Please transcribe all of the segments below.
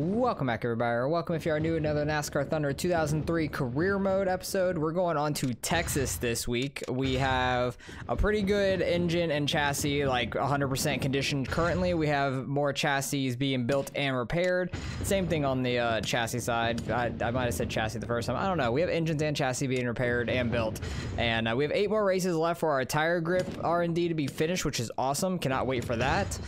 Welcome back, everybody, or welcome if you are new to another NASCAR Thunder 2003 career mode episode. We're going on to Texas this week. We have a pretty good engine and chassis, like 100% condition currently. We have more chassis being built and repaired. Same thing on the chassis side. I might have said chassis the first time. I don't know. We have engines and chassis being repaired and built. And we have 8 more races left for our tire grip R&D to be finished, which is awesome. Cannot wait for that.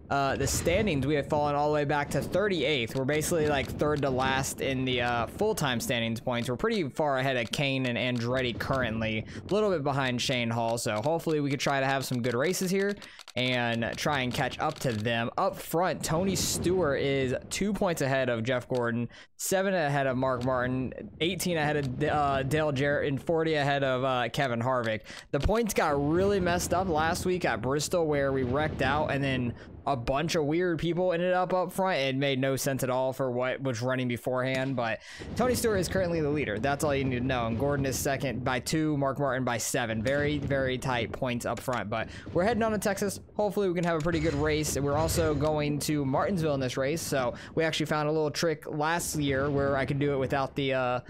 The standings, we have fallen all the way back to 38th. We're basically like third to last in the full-time standings points. We're pretty far ahead of Kane and Andretti currently, a little bit behind Shane Hall. So hopefully we could try to have some good races here and try and catch up to them. Up front, Tony Stewart is 2 points ahead of Jeff Gordon, 7 ahead of Mark Martin, 18 ahead of Dale Jarrett, and 40 ahead of Kevin Harvick. The points got really messed up last week at Bristol where we wrecked out, and then a bunch of weird people ended up front. It made no sense at all for what was running beforehand, but Tony Stewart is currently the leader. That's all you need to know. And Gordon is second by 2, Mark Martin by 7. Very, very tight points up front, but we're heading on to Texas. Hopefully we can have a pretty good race. And we're also going to Martinsville in this race. So we actually found a little trick last year where I could do it without the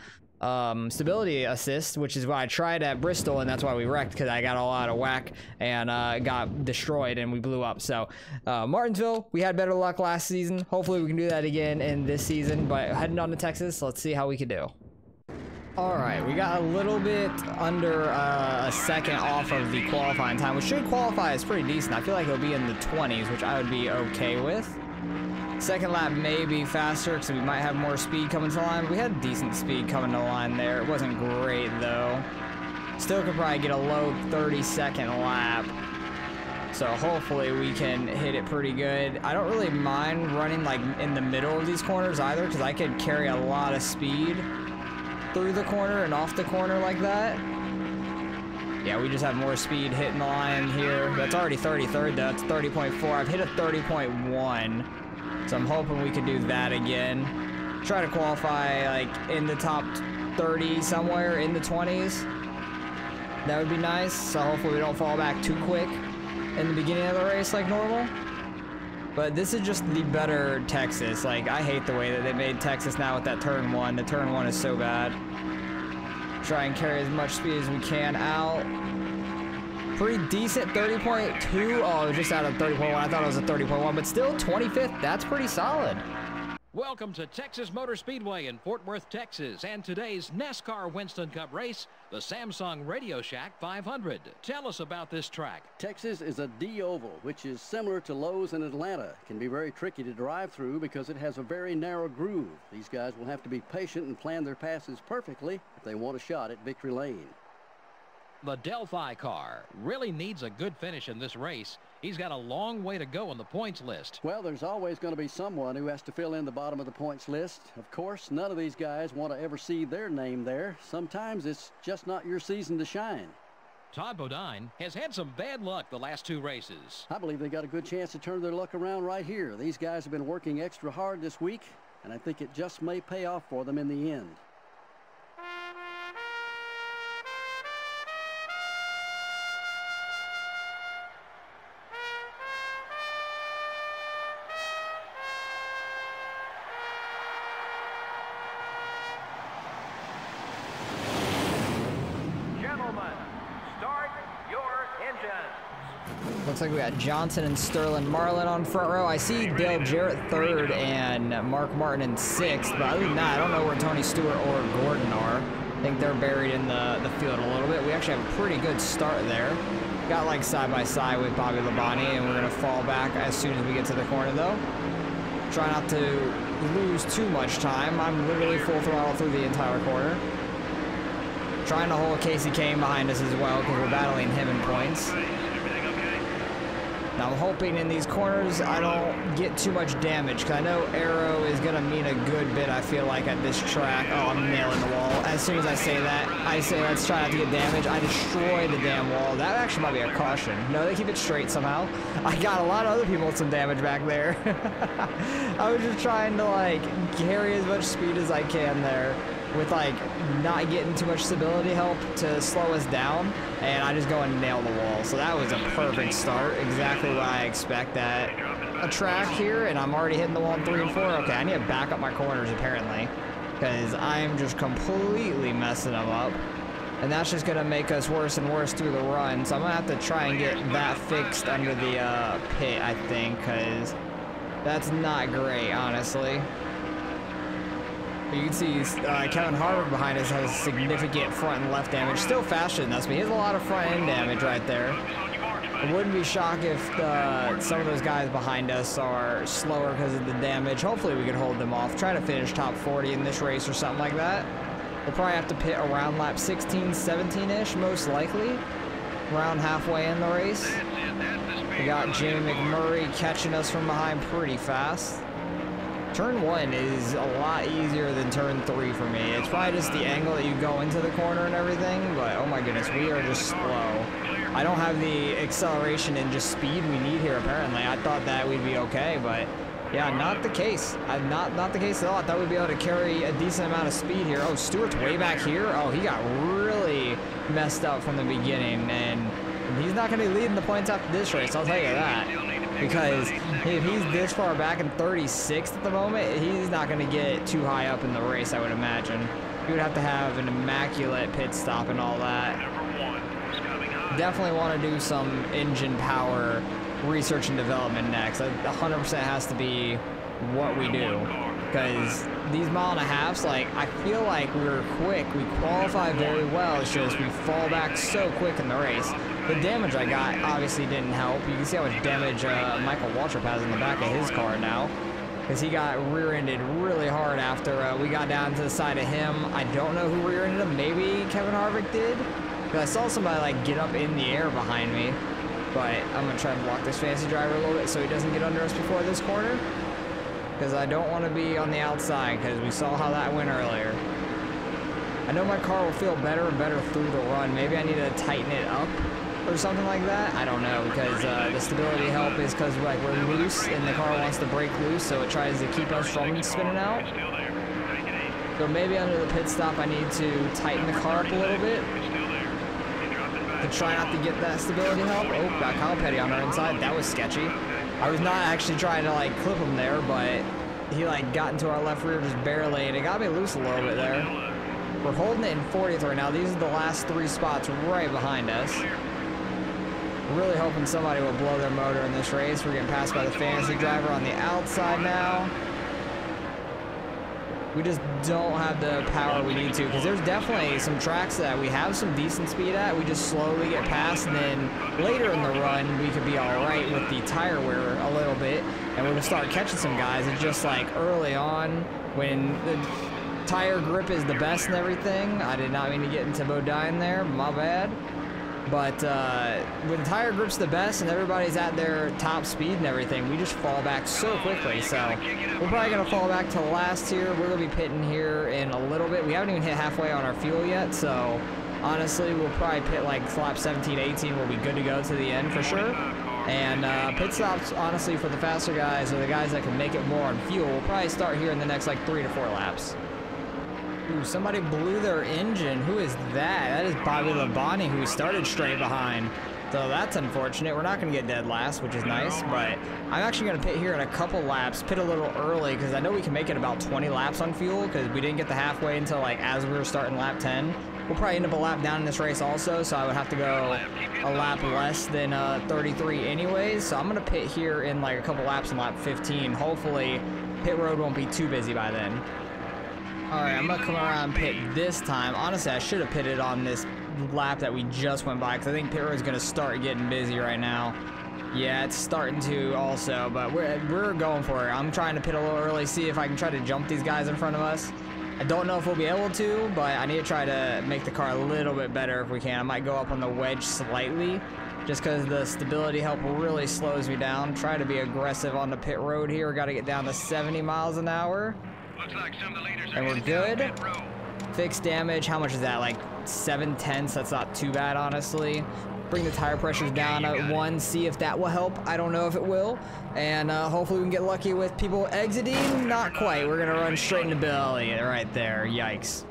stability assist, which is why I tried at Bristol, and that's why we wrecked, because I got all out of whack and got destroyed and we blew up. So Martinsville, we had better luck last season. Hopefully we can do that again in this season, but heading on to Texas, let's see how we can do. All right, we got a little bit under a second off of the qualifying time, which should qualify as pretty decent. I feel like it'll be in the 20s, which I would be okay with. Second lap may be faster because we might have more speed coming to the line. We had decent speed coming to the line there. It wasn't great though. Still could probably get a low 30-second lap. So hopefully we can hit it pretty good. I don't really mind running like in the middle of these corners either, because I could carry a lot of speed through the corner and off the corner like that. Yeah, we just have more speed hitting the line here. That's already 33rd though. It's 30.4. I've hit a 30.1. So I'm hoping we could do that again. Try to qualify like in the top 30 somewhere in the 20s. That would be nice. So hopefully we don't fall back too quick in the beginning of the race like normal. But this is just the better Texas. Like, I hate the way that they made Texas now with that turn 1. The turn 1 is so bad. Try and carry as much speed as we can out. Pretty decent 30.2. Oh, just out of 30.1. I thought it was a 30.1, but still 25th. That's pretty solid. Welcome to Texas Motor Speedway in Fort Worth, Texas, and today's NASCAR Winston Cup race, the Samsung Radio Shack 500. Tell us about this track. Texas is a D-oval, which is similar to Lowe's in Atlanta. It can be very tricky to drive through because it has a very narrow groove. These guys will have to be patient and plan their passes perfectly if they want a shot at victory lane. The Delphi car really needs a good finish in this race. He's got a long way to go on the points list. Well, there's always going to be someone who has to fill in the bottom of the points list. Of course, none of these guys want to ever see their name there. Sometimes it's just not your season to shine. Todd Bodine has had some bad luck the last 2 races. I believe they got a good chance to turn their luck around right here. These guys have been working extra hard this week, and I think it just may pay off for them in the end. Looks like we got Johnson and Sterling Marlin on front row. I see Dale Jarrett 3rd and Mark Martin in 6th, but other than that, I don't know where Tony Stewart or Gordon are. I think they're buried in the field a little bit. We actually have a pretty good start there. Got like side by side with Bobby Labonte, and we're gonna fall back as soon as we get to the corner though. Try not to lose too much time. I'm literally full throttle through the entire corner. Trying to hold Casey Kane behind us as well because we're battling him in points. Now I'm hoping in these corners I don't get too much damage, because I know aero is going to mean a good bit, I feel like, at this track. Oh, I'm nailing the wall. As soon as I say that, I say let's try not to get damage. I destroy the damn wall. That actually might be a caution. No, they keep it straight somehow. I got a lot of other people with some damage back there. I was just trying to, like, carry as much speed as I can there with, like, not getting too much stability help to slow us down, and I just go and nail the wall. So that was a perfect start, exactly what I expect that a track here, and I'm already hitting the wall in 3 and 4. Okay, I need to back up my corners apparently, because I'm just completely messing them up. And that's just gonna make us worse and worse through the run. So I'm gonna have to try and get that fixed under the pit, I think, because that's not great, honestly. But you can see Kevin Harvick behind us has significant front and left damage. Still faster than us, but he has a lot of front end damage right there. I wouldn't be shocked if some of those guys behind us are slower because of the damage. Hopefully we can hold them off. Try to finish top 40 in this race or something like that. We'll probably have to pit around lap 16, 17-ish, most likely. Around halfway in the race. We got Jamie McMurray catching us from behind pretty fast. Turn 1 is a lot easier than turn 3 for me. It's probably just the angle that you go into the corner and everything, but oh my goodness, we are just slow. I don't have the acceleration and just speed we need here, apparently. I thought that we'd be okay, but yeah, not the case. Not the case at all. I thought we'd be able to carry a decent amount of speed here. Oh, Stewart's way back here. Oh, he got really messed up from the beginning, and he's not going to be leading the points after this race, I'll tell you that. Because if he's this far back in 36th at the moment, he's not going to get too high up in the race, I would imagine. He would have to have an immaculate pit stop and all that. Definitely want to do some engine power research and development next. 100% has to be what we do, because these mile and a halves, like, I feel like we're quick, we qualify very well, it's just we fall back so quick in the race. The damage I got obviously didn't help. You can see how much damage Michael Waltrip has in the back of his car now, because he got rear-ended really hard after we got down to the side of him. I don't know who rear-ended him. Maybe Kevin Harvick did, because I saw somebody like get up in the air behind me. But I'm going to try and block this fancy driver a little bit so he doesn't get under us before this corner, because I don't want to be on the outside, because we saw how that went earlier. I know my car will feel better and better through the run. Maybe I need to tighten it up or something like that. I don't know, because the stability help is because like we're loose and the car wants to break loose, so it tries to keep us from spinning out. So maybe under the pit stop I need to tighten the car up a little bit to try not to get that stability help. Oh, got Kyle Petty on our inside. That was sketchy. I was not actually trying to like clip him there, but he like got into our left rear just barely, and it got me loose a little bit there. We're holding it in 40th right now. These are the last 3 spots right behind us. Really hoping somebody will blow their motor in this race. We're getting passed by the fantasy driver on the outside now. We just don't have the power we need to, because there's definitely some tracks that we have some decent speed at. We just slowly get past, and then later in the run, we could be all right with the tire wear a little bit, and we're gonna start catching some guys. It's just like early on when the tire grip is the best and everything. I did not mean to get into Bodine there, my bad. But when the tire grip's the best and everybody's at their top speed and everything, we just fall back so quickly. So we're probably going to fall back to last here. We're going to be pitting here in a little bit. We haven't even hit halfway on our fuel yet. So honestly, we'll probably pit like lap 17, 18. We'll be good to go to the end for sure. And pit stops, honestly, for the faster guys or the guys that can make it more on fuel, we'll probably start here in the next like 3 to 4 laps. Ooh, somebody blew their engine. Who is that? That is Bobby Labonte, who started straight behind. So that's unfortunate. We're not going to get dead last, which is nice. But I'm actually going to pit here in a couple laps. Pit a little early, because I know we can make it about 20 laps on fuel, because we didn't get the halfway until like as we were starting lap 10. We'll probably end up a lap down in this race also, so I would have to go a lap less than 33 anyways. So I'm going to pit here in like a couple laps in lap 15. Hopefully pit road won't be too busy by then. Alright, I'm going to come around and pit this time. Honestly, I should have pitted on this lap that we just went by, because I think pit road is going to start getting busy right now. Yeah, it's starting to also, but we're going for it. I'm trying to pit a little early, see if I can try to jump these guys in front of us. I don't know if we'll be able to, but I need to try to make the car a little bit better if we can. I might go up on the wedge slightly, just because the stability help really slows me down. Try to be aggressive on the pit road here. Got to get down to 70 miles an hour. And we're good. Fixed damage, how much is that? Like 7/10. That's not too bad, honestly. Bring the tire pressures down at 1, see if that will help. I don't know if it will. And hopefully we can get lucky with people exiting. Not quite. We're gonna run straight into Bill Elliott right there. Yikes.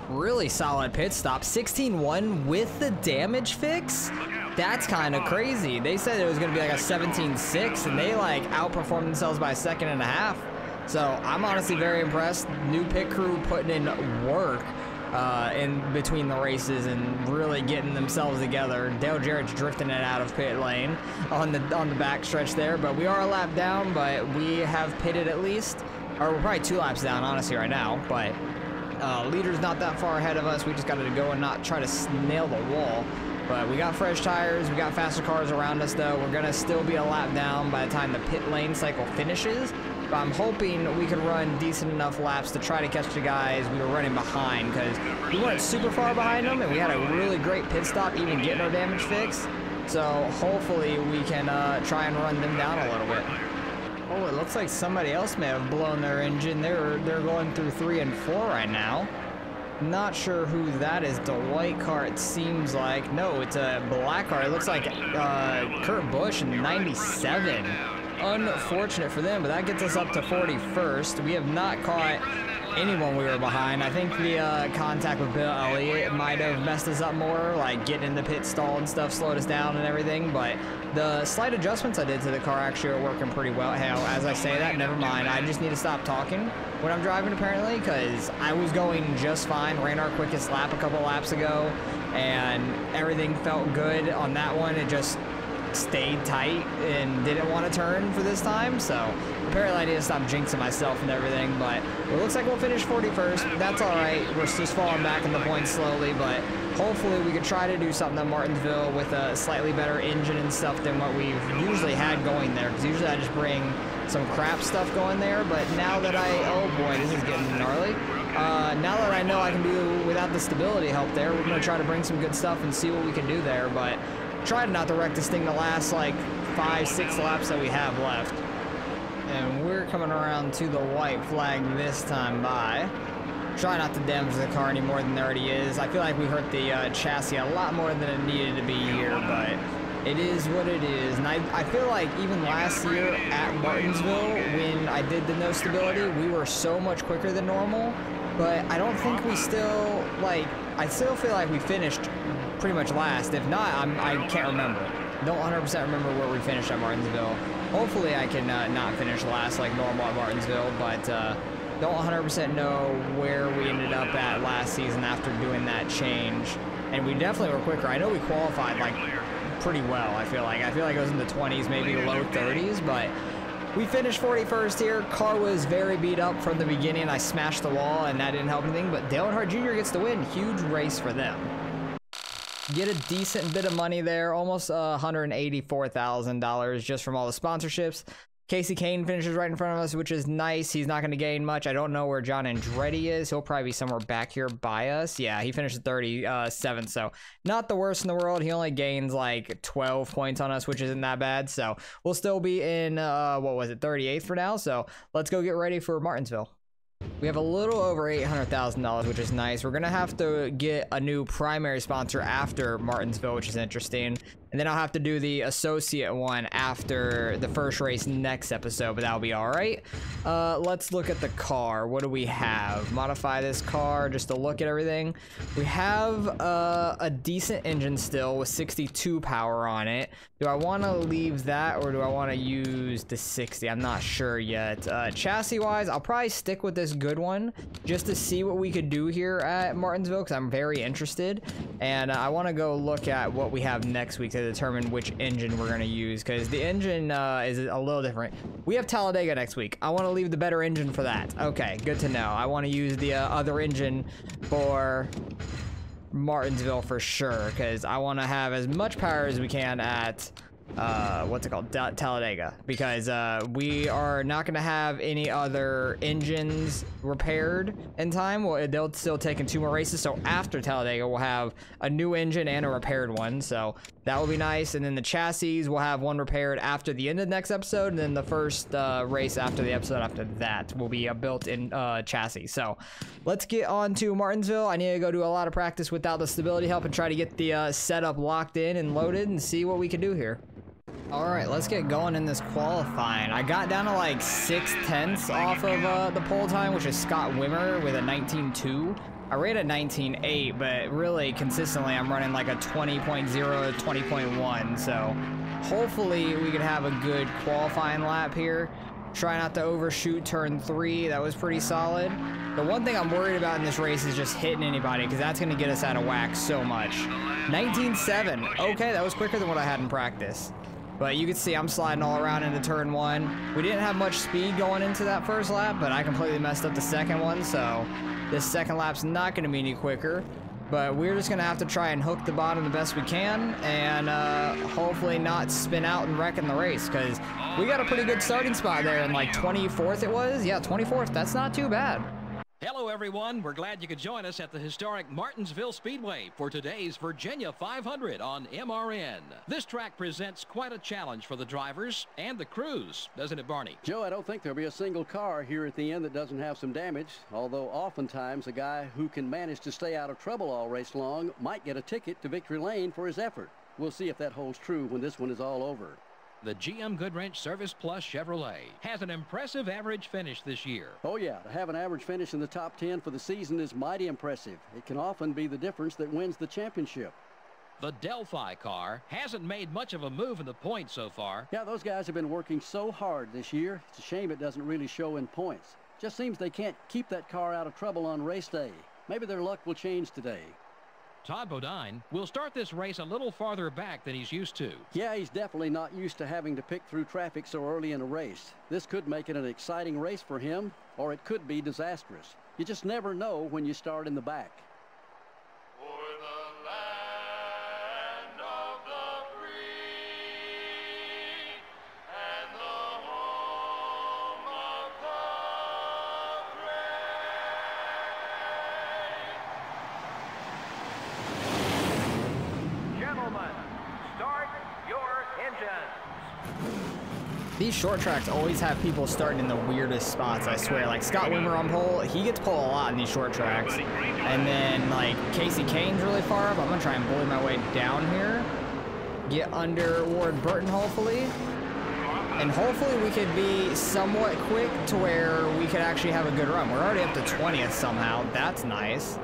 Really solid pit stop. 16-1 with the damage fix? That's kind of crazy. They said it was going to be like a 17-6, and they like outperformed themselves by a second and a half. So I'm honestly very impressed. New pit crew putting in work in between the races and really getting themselves together. Dale Jarrett's drifting it out of pit lane on the back stretch there, but we are a lap down, but we have pitted at least, or we're probably 2 laps down honestly right now, but leader's not that far ahead of us. We just got to go and not try to nail the wall. But we got fresh tires, we got faster cars around us though. We're gonna still be a lap down by the time the pit lane cycle finishes. But I'm hoping we can run decent enough laps to try to catch the guys we were running behind, because we weren't super far behind them and we had a really great pit stop even getting our damage fixed. So hopefully we can try and run them down a little bit. Oh, it looks like somebody else may have blown their engine. They're going through 3 and 4 right now. Not sure who that is. The white car, it seems like. No, it's a black car. It looks like Kurt Busch in 97. Unfortunate for them, but that gets us up to 41st. We have not caught anyone we were behind. I think the contact with Bill Elliott might have messed us up more, like getting in the pit stall and stuff slowed us down and everything, but the slight adjustments I did to the car actually are working pretty well. Hell, as I say that, never mind. I just need to stop talking when I'm driving apparently, because I was going just fine. Ran our quickest lap a couple laps ago and everything felt good on that one. It just stayed tight and didn't want to turn for this time, so apparently I need to stop jinxing myself and everything. But it looks like we'll finish 41st. That's all right. We're just falling back in the points slowly, but hopefully we could try to do something at Martinsville with a slightly better engine and stuff than what we've usually had going there, because usually I just bring some crap stuff going there. But now that oh boy, this is getting gnarly. Now that I know I can do without the stability help there, we're going to try to bring some good stuff and see what we can do there. But try not to wreck this thing the last like 5-6 laps that we have left. And we're coming around to the white flag this time by. Try not to damage the car any more than there already is. I feel like we hurt the chassis a lot more than it needed to be here, but it is what it is. And I feel like even last year at Martinsville, when I did the no stability, we were so much quicker than normal. But I don't think we still, like, I still feel like we finished pretty much last. If not, I can't remember. Don't 100% remember where we finished at Martinsville. Hopefully I can not finish last like normal at Martinsville, but don't 100% know where we ended up at last season after doing that change. And we definitely were quicker. I know we qualified like pretty well, I feel like. it was in the 20s, maybe low 30s, but we finished 41st here. Car was very beat up from the beginning. I smashed the wall and that didn't help anything, but Dale Earnhardt Jr. gets the win. Huge race for them. Get a decent bit of money there, almost $184,000 just from all the sponsorships. Casey Kane finishes right in front of us, which is nice. He's not going to gain much. I don't know where John Andretti is. He'll probably be somewhere back here by us. Yeah, he finished 37th, so not the worst in the world. He only gains like 12 points on us, which isn't that bad. So we'll still be in, 38th for now. So let's go get ready for Martinsville. We have a little over $800,000, which is nice. We're going to have to get a new primary sponsor after Martinsville, which is interesting. And then I'll have to do the associate one after the first race next episode, but that'll be all right. Let's look at the car. What do we have? Modify this car just to look at everything. We have a decent engine still with 62 power on it. Do I want to leave that or do I want to use the 60? I'm not sure yet. Chassis-wise, I'll probably stick with this good one just to see what we could do here at Martinsville because I'm very interested. And I want to go look at what we have next week to determine which engine we're going to use because the engine is a little different. We have Talladega next week. I want to leave the better engine for that. Okay, good to know. I want to use the other engine for Martinsville for sure because I want to have as much power as we can at what's it called, Talladega, because we are not going to have any other engines repaired in time. Well, they'll still take in 2 more races, so after Talladega we'll have a new engine and a repaired one, so that will be nice. And then the chassis we'll have one repaired after the end of the next episode, and then the first race after the episode after that will be a built-in chassis. So let's get on to Martinsville. I need to go do a lot of practice without the stability help and try to get the setup locked in and loaded and see what we can do here. All right, let's get going in this qualifying. I got down to like 6/10 off of the pole time, which is Scott Wimmer with a 19.2. I rated 19.8, but really consistently I'm running like a 20.0 to 20.1. So hopefully we can have a good qualifying lap here. Try not to overshoot turn 3. That was pretty solid. The one thing I'm worried about in this race is just hitting anybody, because that's going to get us out of whack so much. 19.7. Okay, that was quicker than what I had in practice. But you can see I'm sliding all around into turn 1. We didn't have much speed going into that first lap, but I completely messed up the second one, so this second lap's not going to be any quicker. But we're just going to have to try and hook the bottom the best we can, and hopefully not spin out and wreck in the race, because we got a pretty good starting spot there in like 24th it was. Yeah, 24th. That's not too bad. Hello, everyone. We're glad you could join us at the historic Martinsville Speedway for today's Virginia 500 on MRN. This track presents quite a challenge for the drivers and the crews, doesn't it, Barney? Joe, I don't think there'll be a single car here at the end that doesn't have some damage, although oftentimes a guy who can manage to stay out of trouble all race long might get a ticket to victory lane for his effort. We'll see if that holds true when this one is all over. The GM Goodwrench Service Plus Chevrolet has an impressive average finish this year. Oh yeah, to have an average finish in the top 10 for the season is mighty impressive. It can often be the difference that wins the championship. The Delphi car hasn't made much of a move in the points so far. Yeah, those guys have been working so hard this year. It's a shame it doesn't really show in points. Just seems they can't keep that car out of trouble on race day. Maybe their luck will change today. Todd Bodine will start this race a little farther back than he's used to. Yeah, he's definitely not used to having to pick through traffic so early in a race. This could make it an exciting race for him, or it could be disastrous. You just never know when you start in the back. These short tracks always have people starting in the weirdest spots, I swear. Like Scott Wimmer on pole, he gets pole a lot in these short tracks. And then like Casey Kane's really far up. I'm gonna try and bully my way down here. Get under Ward Burton hopefully. And hopefully we could be somewhat quick to where we could actually have a good run. We're already up to 20th somehow. That's nice.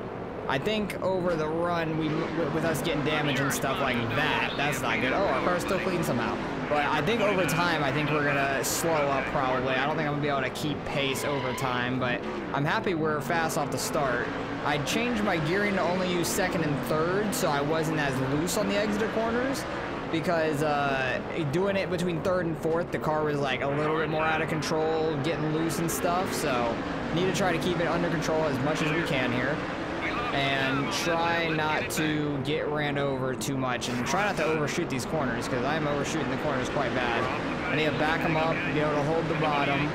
I think over the run, with us getting damage and stuff like that, that's not good. Oh, our car's still clean somehow. But I think over time, I think we're going to slow up probably. I don't think I'm going to be able to keep pace over time, but I'm happy we're fast off the start. I changed my gearing to only use second and third, so I wasn't as loose on the exit corners, because doing it between third and fourth, the car was like a little bit more out of control, getting loose and stuff, so need to try to keep it under control as much as we can here. And try not to get ran over too much, and try not to overshoot these corners, because I'm overshooting the corners quite bad. I need to back them up, be able to hold the bottom,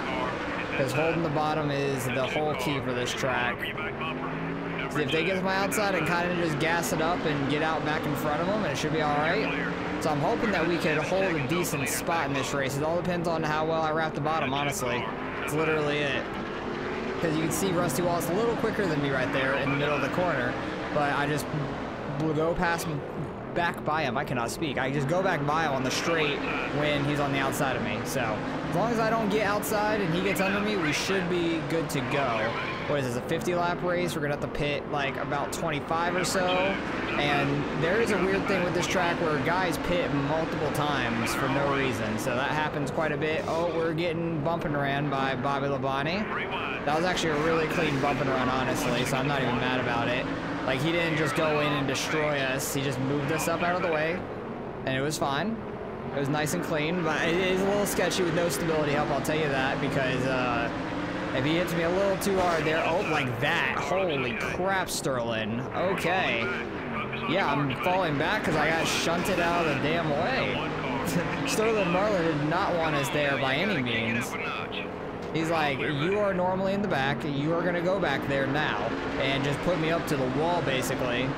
because holding the bottom is the whole key for this track. So if they get to my outside, I kind of just gas it up and get out back in front of them, and it should be all right. So I'm hoping that we could hold a decent spot in this race. It all depends on how well I wrap the bottom, honestly. That's literally it. Because you can see Rusty Wallace a little quicker than me right there in the middle of the corner, but I just go back by him. I cannot speak. I just go back by him on the straight when he's on the outside of me. So as long as I don't get outside and he gets under me, we should be good to go. What is this, a 50-lap race? We're going to have to pit like about 25 or so. And there is a weird thing with this track where guys pit multiple times for no reason. So that happens quite a bit. Oh, we're getting bump and ran by Bobby Labonte. That was actually a really clean bump and run, honestly, so I'm not even mad about it. Like, he didn't just go in and destroy us. He just moved us up out of the way, and it was fine. It was nice and clean, but it is a little sketchy with no stability help, I'll tell you that, because if he hits me a little too hard there, oh, like that. Holy crap, Sterling. Okay. Yeah, I'm falling back because I got shunted out of the damn way. Sterling Marlin did not want us there by any means. He's like, you are normally in the back, you are going to go back there now, and just put me up to the wall, basically.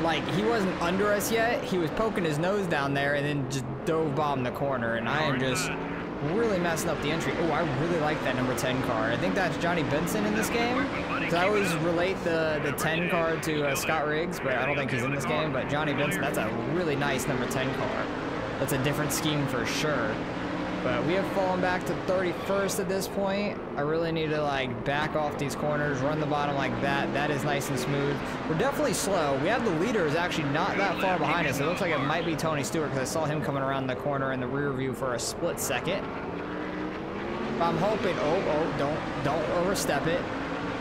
Like, he wasn't under us yet, he was poking his nose down there, and then just dove bomb the corner, and I am just really messing up the entry. Oh, I really like that number 10 car. I think that's Johnny Benson in this game, because I always relate the 10 car to Scott Riggs, but I don't think he's in this game, but Johnny Benson, that's a really nice number 10 car. that's a different scheme for sure. But we have fallen back to 31st at this point. I really need to like back off these corners, run the bottom like that. That is nice and smooth. We're definitely slow. We have the leaders actually not that far behind us. It looks like it might be Tony Stewart because I saw him coming around the corner in the rear view for a split second. But I'm hoping, don't overstep it.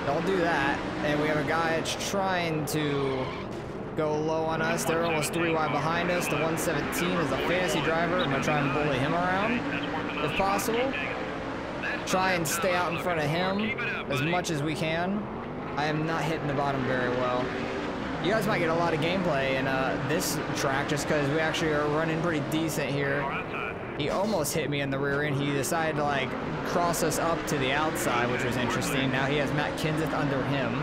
Don't do that. And we have a guy that's trying to go low on us. They're almost 3 wide behind us. The 117 is a fantasy driver. I'm gonna try and bully him around if possible. Try and stay out in front of him as much as we can. I am not hitting the bottom very well. You guys might get a lot of gameplay in this track just because we actually are running pretty decent here. He almost hit me in the rear end. He decided to like cross us up to the outside, which was interesting. Now he has Matt Kenseth under him.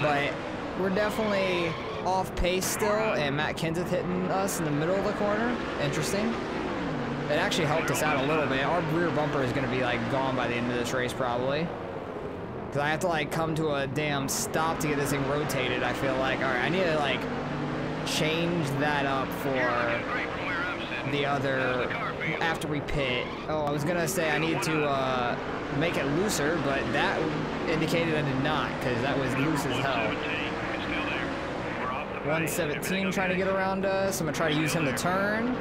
But we're definitely off pace still, and Matt Kenseth hitting us in the middle of the corner. Interesting. It actually helped us out a little bit. Our rear bumper is going to be like gone by the end of this race probably. Because I have to like come to a damn stop to get this thing rotated, I feel like. All right, I need to like change that up for the other after we pit. Oh, I was going to say I need to make it looser, but that indicated I did not because that was loose as hell. 117 trying to get around us. I'm going to try to use him to turn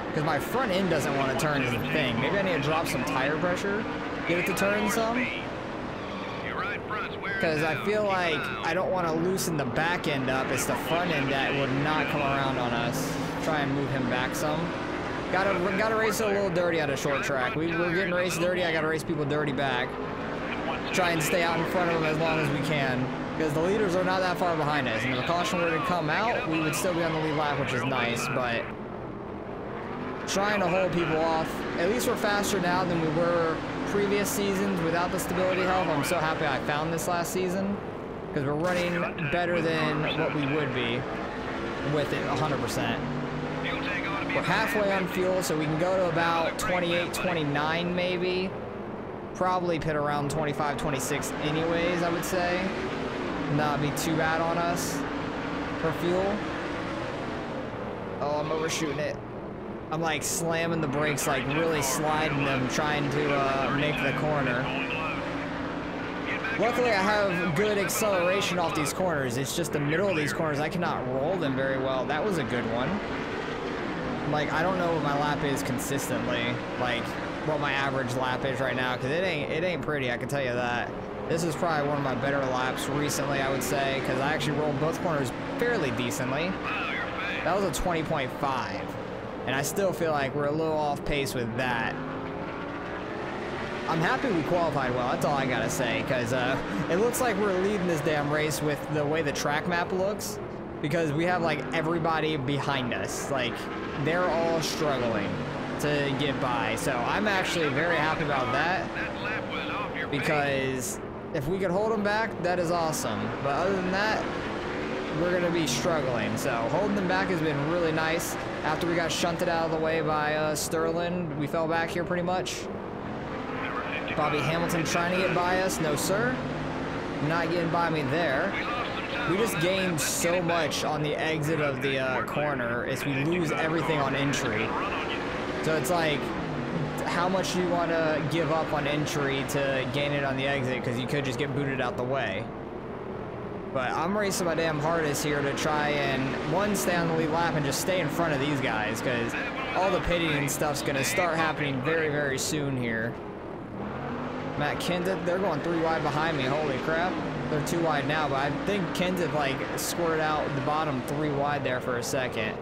because my front end doesn't want to turn is the thing. Maybe I need to drop some tire pressure, get it to turn some. Because I feel like I don't want to loosen the back end up. It's the front end that would not come around on us. Try and move him back some. Gotta race it a little dirty on a short track. We're getting raced dirty. I gotta race people dirty back. Try and stay out in front of them as long as we can. Because the leaders are not that far behind us. And if the caution were to come out, we would still be on the lead lap, which is nice. But trying to hold people off. At least we're faster now than we were previous seasons without the stability help. I'm so happy I found this last season. Because we're running better than what we would be with it 100%. We're halfway on fuel, so we can go to about 28, 29 maybe. Probably pit around 25, 26 anyways, I would say. Not be too bad on us for fuel. Oh, I'm overshooting it. I'm like slamming the brakes, like really sliding them, trying to make the corner. Luckily, I have good acceleration off these corners. It's just the middle of these corners, I cannot roll them very well. That was a good one. Like, I don't know what my lap is consistently, like what my average lap is right now, because it ain't pretty, I can tell you that. This is probably one of my better laps recently, I would say, because I actually rolled both corners fairly decently. That was a 20.5, and I still feel like we're a little off pace with that. I'm happy we qualified well, that's all I gotta say, because it looks like we're leading this damn race with the way the track map looks, because we have like everybody behind us. Like, they're all struggling to get by, so I'm actually very happy about that, because if we could hold them back, that is awesome. But other than that, we're going to be struggling. So holding them back has been really nice. After we got shunted out of the way by Sterling, we fell back here pretty much. Bobby Hamilton trying to get by us. No, sir. Not getting by me there. We just gained so much on the exit of the corner. We lose everything on entry. So it's like, how much do you want to give up on entry to gain it on the exit? Because you could just get booted out the way. But I'm racing my damn hardest here to try and, one, stay on the lead lap and just stay in front of these guys, because all the pitting and stuff's going to start happening very, very soon here. Matt Kenseth, they're going 3 wide behind me. Holy crap. They're 2 wide now, but I think Kenseth like squirted out the bottom 3 wide there for a second.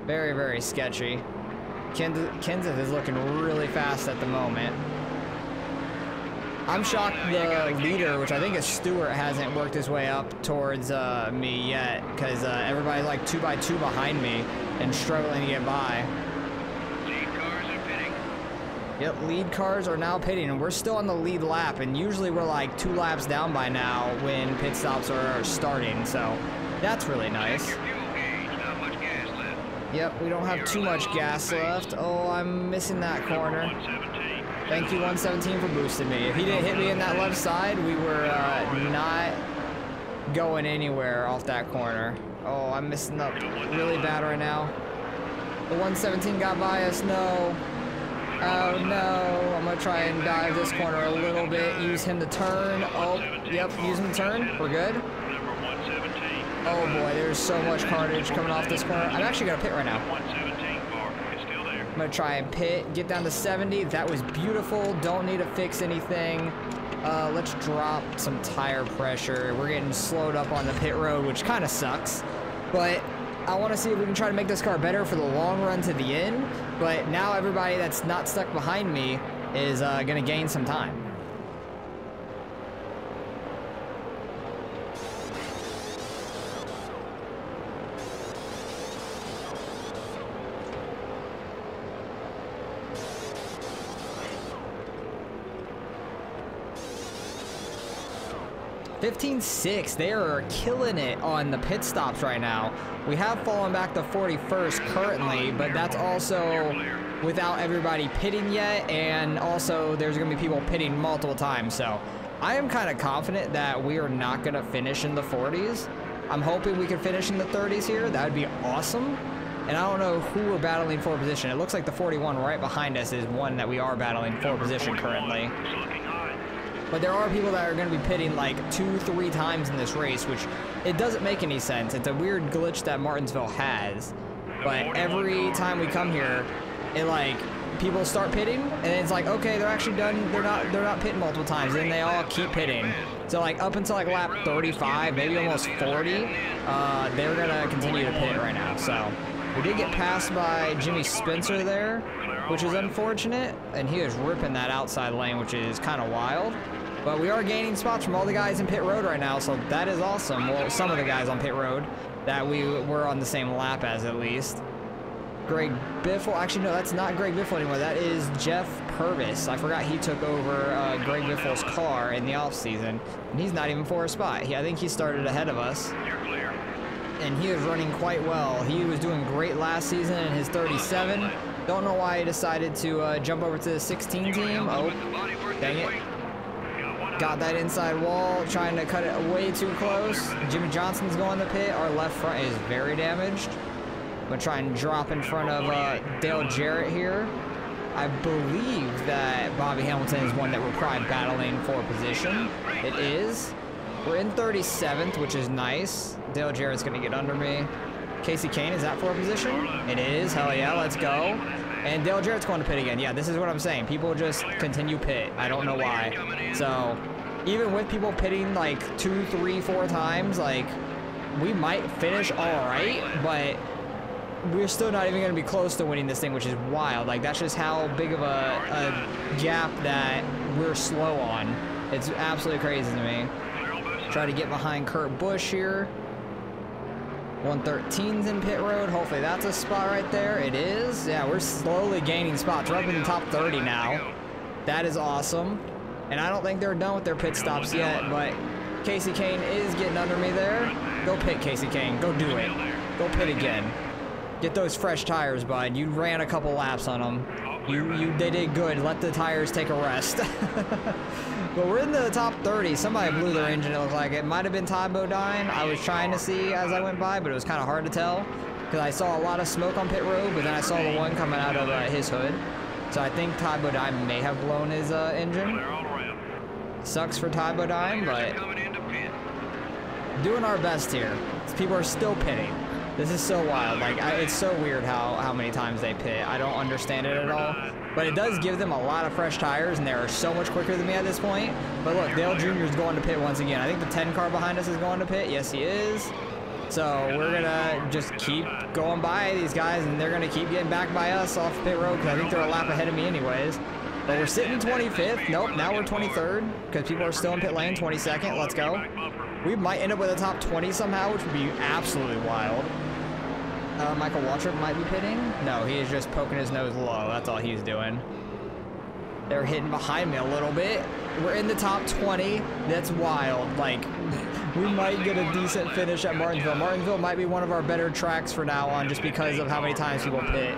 Very, very sketchy. Kenseth is looking really fast at the moment. I'm shocked the leader, which I think is Stewart, hasn't worked his way up towards me yet, because everybody's like 2 by 2 behind me and struggling to get by. Yep, lead cars are now pitting, and we're still on the lead lap, and usually we're like 2 laps down by now when pit stops are starting, so that's really nice. Yep, we don't have too much gas left. Oh, I'm missing that corner. Thank you, 117, for boosting me. If he didn't hit me in that left side, we were not going anywhere off that corner. Oh, I'm messing up really bad right now. The 117 got by us, no. Oh no, I'm gonna try and dive this corner a little bit, use him to turn. Oh, yep, use him to turn, we're good. Oh boy, there's so much carnage coming off this corner. I'm actually gonna pit right now. I'm gonna try and pit, get down to 70. That was beautiful, don't need to fix anything. Let's drop some tire pressure. We're getting slowed up on the pit road, which kind of sucks, but I want to see if we can try to make this car better for the long run to the end. But now everybody that's not stuck behind me is going to gain some time. $15.6, they are killing it on the pit stops right now. We have fallen back to 41st currently, but that's also without everybody pitting yet, and also there's going to be people pitting multiple times. So I am kind of confident that we are not going to finish in the 40s. I'm hoping we can finish in the 30s here. That would be awesome. And I don't know who we're battling for position. It looks like the 41 right behind us is one that we are battling for position currently. But there are people that are going to be pitting like 2-3 times in this race, which it doesn't make any sense. It's a weird glitch that Martinsville has. But every time we come here, it like people start pitting, and it's like, okay, they're actually done. They're not pitting multiple times, and they all keep pitting. So like up until like lap 35, maybe almost 40, they're gonna continue to pit right now. So we did get passed by Jimmy Spencer there, which is unfortunate, and he is ripping that outside lane, which is kind of wild. But we are gaining spots from all the guys in pit road right now, so that is awesome. Well, some of the guys on pit road that we were on the same lap as, at least. Greg Biffle, actually no, that's not Greg Biffle anymore. That is Jeff Purvis. I forgot he took over Greg Biffle's car in the off season, and he's not even for a spot. I think he started ahead of us. And he is running quite well. He was doing great last season in his 37. Don't know why he decided to jump over to the 16 team. Oh, dang it. Got that inside wall, trying to cut it way too close. Jimmy Johnson's going to pit. Our left front is very damaged. I'm going to try and drop in front of Dale Jarrett here. I believe that Bobby Hamilton is one that we're probably battling for position. It is. We're in 37th, which is nice. Dale Jarrett's going to get under me. Casey Kane, is that for a position? It is. Hell yeah, let's go. And Dale Jarrett's going to pit again. Yeah, this is what I'm saying. People just continue pit. I don't know why. So even with people pitting like 2, 3, 4 times, like we might finish all right, but we're still not even going to be close to winning this thing, which is wild. Like that's just how big of a gap that we're slow on. It's absolutely crazy to me. Try to get behind Kurt Busch here. 113's in pit road. Hopefully that's a spot right there. It is. Yeah, we're slowly gaining spots. We're up in the top 30 now. That is awesome. And I don't think they're done with their pit stops yet, but Casey Kane is getting under me there. Go pit, Casey Kane. Go do it. Go pit again. Get those fresh tires, bud. You ran a couple laps on them. They did good. Let the tires take a rest. But we're in the top 30. Somebody blew their engine, it looked like. It might have been Ty Bodine. I was trying to see as I went by, but it was kind of hard to tell because I saw a lot of smoke on pit road, but then I saw the one coming out of his hood. So I think Ty Bodine may have blown his engine. Sucks for Ty Bodine, but doing our best here. People are still pitting. This is so wild. Like, it's so weird how many times they pit. I don't understand it at all. But it does give them a lot of fresh tires, and they are so much quicker than me at this point. But look, Dale Jr. is going to pit once again. I think the 10 car behind us is going to pit. Yes, he is. So we're going to just keep going by these guys, and they're going to keep getting back by us off pit road because I think they're a lap ahead of me anyways. But we're sitting 25th. Nope, now we're 23rd because people are still in pit lane. 22nd. Let's go. We might end up with a top 20 somehow, which would be absolutely wild. Michael Waltrip might be pitting. No, he is just poking his nose low. That's all he's doing. They're hitting behind me a little bit. We're in the top 20. That's wild. Like, we might get a decent finish at Martinsville. Martinsville might be one of our better tracks for now on just because of how many times people pit.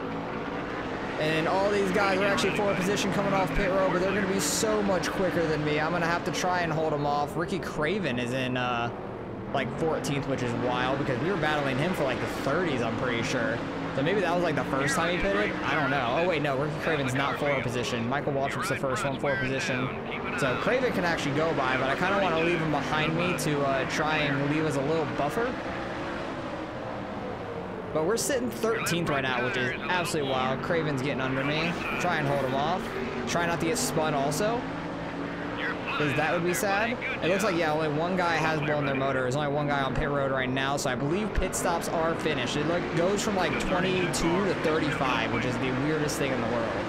And all these guys are actually for a position coming off pit road, but they're going to be so much quicker than me. I'm going to have to try and hold them off. Ricky Craven is in like 14th, which is wild because we were battling him for like the 30s, I'm pretty sure. So maybe that was like the first time he pitted? I don't know. Oh wait, no, Ricky Craven's not forward position. Michael Waltrip's the first one forward position. So Craven can actually go by, but I kind of want to leave him behind me to try and leave as a little buffer. But we're sitting 13th right now, which is absolutely wild. Craven's getting under me. Try and hold him off. Try not to get spun also, because that would be sad. It looks like, yeah, only one guy has blown their motor. There's only one guy on pit road right now, so I believe pit stops are finished. It goes from like 22 to 35, which is the weirdest thing in the world.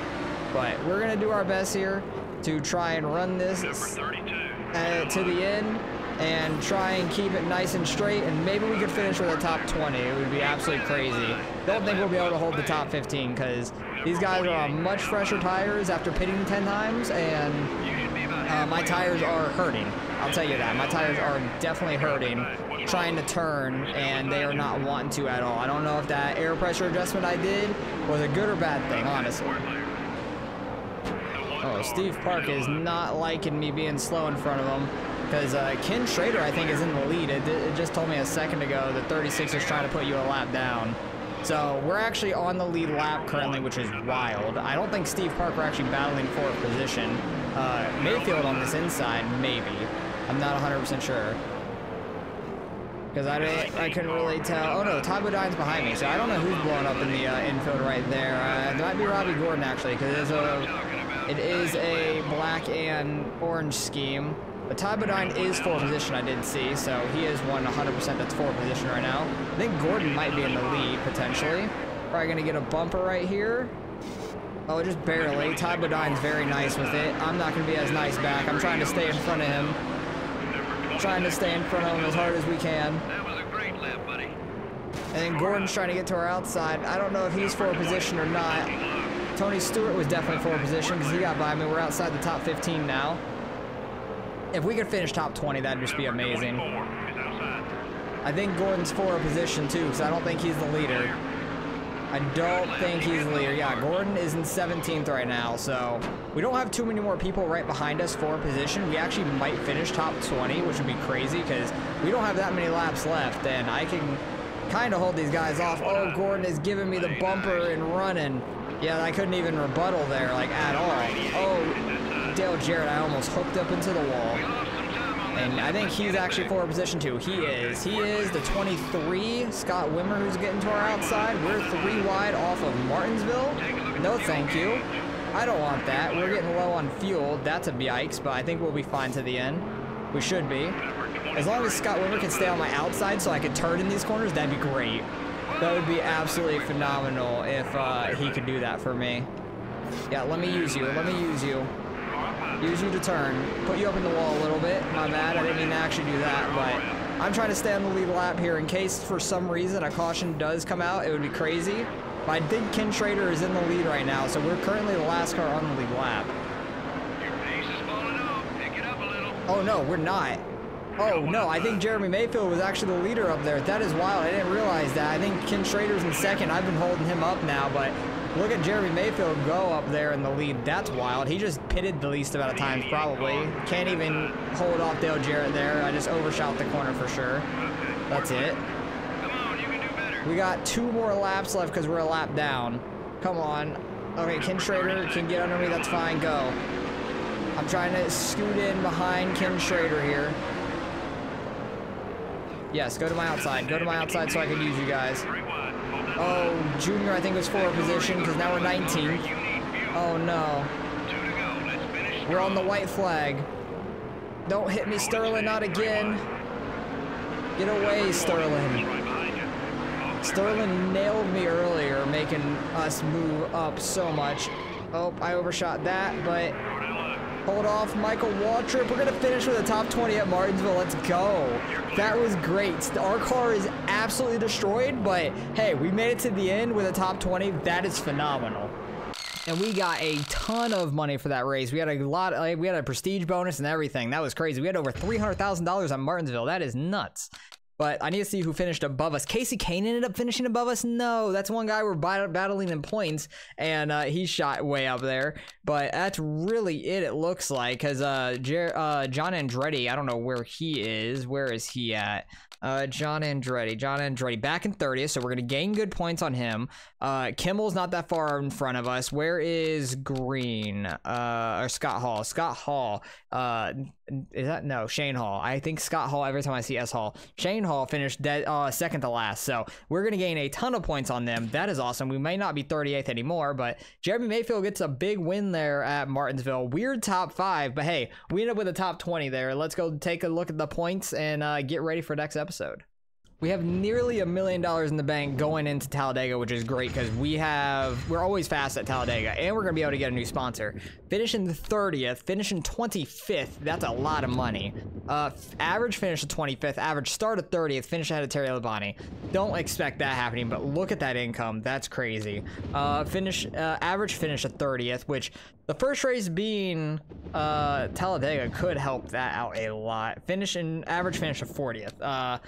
But we're going to do our best here to try and run this to the end and try and keep it nice and straight, and maybe we could finish with a top 20. It would be absolutely crazy. Don't think we'll be able to hold the top 15 because these guys are on much fresher tires after pitting 10 times, and my tires are hurting. I'll tell you that. My tires are definitely hurting trying to turn, and they are not wanting to at all. I don't know if that air pressure adjustment I did was a good or bad thing, honestly. Oh, Steve Park is not liking me being slow in front of him, because Ken Schrader, I think, is in the lead. It just told me a second ago that 36 is trying to put you a lap down. So we're actually on the lead lap currently, which is wild. I don't think Steve Park are actually battling for a position. Mayfield on this inside, maybe. I'm not 100% sure, because I couldn't really tell. Oh no, Todd Bodine's behind me, so I don't know who's blowing up in the infield right there. It might be Robbie Gordon, actually, because it is a black and orange scheme. But Todd Bodine is forward position, I did see, so he is 100% that's forward position right now. I think Gordon might be in the lead, potentially. Probably going to get a bumper right here. Oh, just barely. Todd Bodine's very nice with it. I'm not going to be as nice back. I'm trying to stay in front of him. Trying to stay in front of him as hard as we can. That was a great lap, buddy. And then Gordon's trying to get to our outside. I don't know if he's forward position or not. Tony Stewart was definitely forward position because he got by me. We're outside the top 15 now. If we could finish top 20, that'd just be amazing. I think Gordon's forward position too, because I don't think he's the leader. I don't think he's the leader. Yeah, Gordon is in 17th right now, so we don't have too many more people right behind us for position. We actually might finish top 20, which would be crazy because we don't have that many laps left, and I can kind of hold these guys off. Oh, Gordon is giving me the bumper and running. Yeah, I couldn't even rebuttal there, like, at all. Oh, Dale Jarrett, I almost hooked up into the wall. And I think he's actually forward position too. He is the 23, Scott Wimmer, who's getting to our outside. We're 3 wide off of Martinsville. No thank you. I don't want that. We're getting low on fuel. That's a yikes, but I think we'll be fine to the end. We should be. As long as Scott Wimmer can stay on my outside so I can turn in these corners, that'd be great. That would be absolutely phenomenal if he could do that for me. Yeah, let me use you. Let me use you. Use you to turn. Put you up in the wall a little bit. My bad. I didn't mean to actually do that, but I'm trying to stay on the lead lap here in case for some reason a caution does come out. It would be crazy. But I think Ken Schrader is in the lead right now, so we're currently the last car on the lead lap. Your pace is falling off. Pick it up a little. Oh, no, we're not. Oh, no, I think Jeremy Mayfield was actually the leader up there. That is wild. I didn't realize that. I think Ken Schrader's in second. I've been holding him up now, but look at Jeremy Mayfield go up there in the lead. That's wild. He just pitted the least amount of times, probably. Can't even hold off Dale Jarrett there. I just overshot the corner for sure. That's it. Come on, you can do better. We got 2 more laps left because we're a lap down. Come on. Okay, Ken Schrader can get under me. That's fine. Go. I'm trying to scoot in behind Ken Schrader here. Yes, go to my outside. Go to my outside so I can use you guys. Oh, Junior, I think, was forward position because now we're 19th. Oh, no. We're on the white flag. Don't hit me, Sterling. Not again. Get away, Sterling. Sterling nailed me earlier, making us move up so much. Oh, I overshot that, but hold off, Michael Waltrip. We're going to finish with a top 20 at Martinsville. Let's go. That was great. Our car is absolutely destroyed, but hey, we made it to the end with a top 20. That is phenomenal. And we got a ton of money for that race. We had a prestige bonus and everything. That was crazy. We had over $300,000 on Martinsville. That is nuts. but I need to see who finished above us. Casey Kane ended up finishing above us. No, that's one guy we're battling in points, and he shot way up there. But that's really it looks like, because John Andretti, I don't know where he is. Where is he at? John Andretti back in 30th, so we're gonna gain good points on him. Kimmel's not that far in front of us. Where is Green? Or Scott Hall? Scott Hall. Is that no Shane Hall? I think Scott Hall every time I see S Hall. Shane Hall finished dead second to last, so we're gonna gain a ton of points on them. That is awesome. We may not be 38th anymore, but Jeremy Mayfield gets a big win there at Martinsville. Weird top 5, but hey, we end up with a top 20 there. Let's go take a look at the points and get ready for next episode. We have nearly $1 million in the bank going into Talladega, which is great because we're always fast at Talladega, and we're gonna be able to get a new sponsor. Finishing the 30th, finishing 25th, that's a lot of money. Average finish of 25th, average start of 30th, finish ahead of Terry Labonte. Don't expect that happening, but look at that income, that's crazy. Average finish of 30th, which the first race being Talladega could help that out a lot. Average finish of 40th.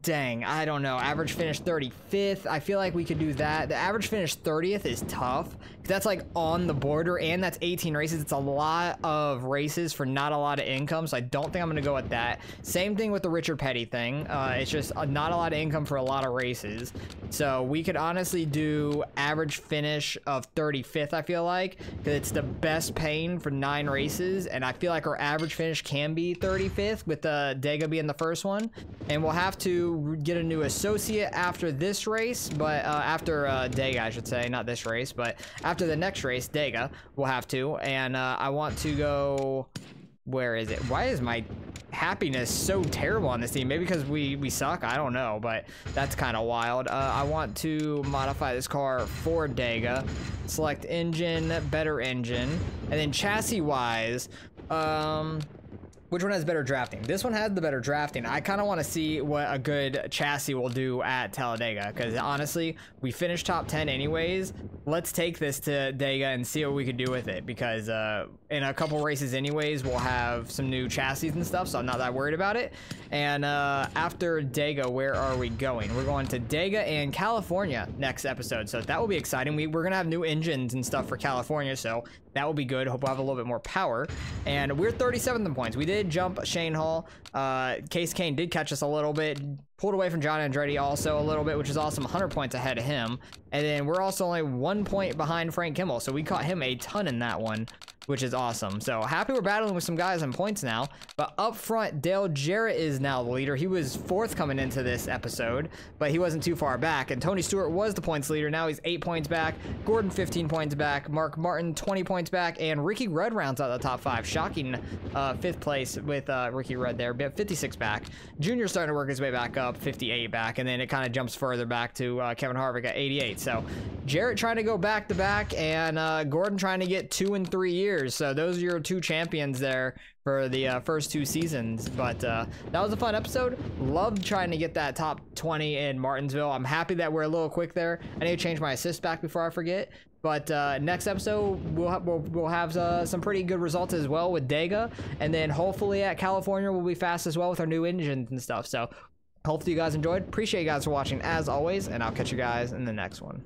Dang, I don't know. Average finish 35th. I feel like we could do that. The average finish 30th is tough. That's like on the border, and that's 18 races. It's a lot of races for not a lot of income, so I don't think I'm going to go with that. Same thing with the Richard Petty thing. It's just not a lot of income for a lot of races. So we could honestly do average finish of 35th, I feel like, because it's the best paying for 9 races, and I feel like our average finish can be 35th with Dega being the first one. And we'll have to get a new associate after this race, but after Dega, I should say, not this race, but after the next race, Dega, we'll have to. And I want to go, where is it? Why is my happiness so terrible on this team? Maybe because we suck, I don't know, but that's kind of wild. I want to modify this car for Dega, select engine, better engine, and then chassis wise, which one has better drafting? This one has the better drafting. I kind of want to see what a good chassis will do at Talladega, because honestly, we finished top 10 anyways. Let's take this to Dega and see what we could do with it, because in a couple races anyways, we'll have some new chassis and stuff, so I'm not that worried about it. And after Dega, where are we going? We're going to Dega and California next episode, so that will be exciting. We're going to have new engines and stuff for California, so that will be good. Hope we'll have a little bit more power. And we're 37th in points. We did jump Shane Hall. Case Kane did catch us a little bit. Pulled away from John Andretti also a little bit, which is awesome. 100 points ahead of him. And then we're also only 1 point behind Frank Kimmel. So we caught him a ton in that one, which is awesome. So happy we're battling with some guys on points now. But up front, Dale Jarrett is now the leader. He was 4th coming into this episode, but he wasn't too far back. And Tony Stewart was the points leader. Now he's 8 points back. Gordon 15 points back. Mark Martin 20 points back. And Ricky Rudd rounds out the top 5. Shocking 5th place with Ricky Rudd there. 56 back. Junior starting to work his way back up. 58 back. And then it kind of jumps further back to Kevin Harvick at 88. So Jarrett trying to go back to back, and Gordon trying to get 2 in 3 years. So those are your 2 champions there for the first 2 seasons. But that was a fun episode. Loved trying to get that top 20 in Martinsville. I'm happy that we're a little quick there. I need to change my assist back before I forget. But next episode, we'll have some pretty good results as well with Dega. And then hopefully at California, we'll be fast as well with our new engines and stuff. So hopefully you guys enjoyed. Appreciate you guys for watching as always, and I'll catch you guys in the next one.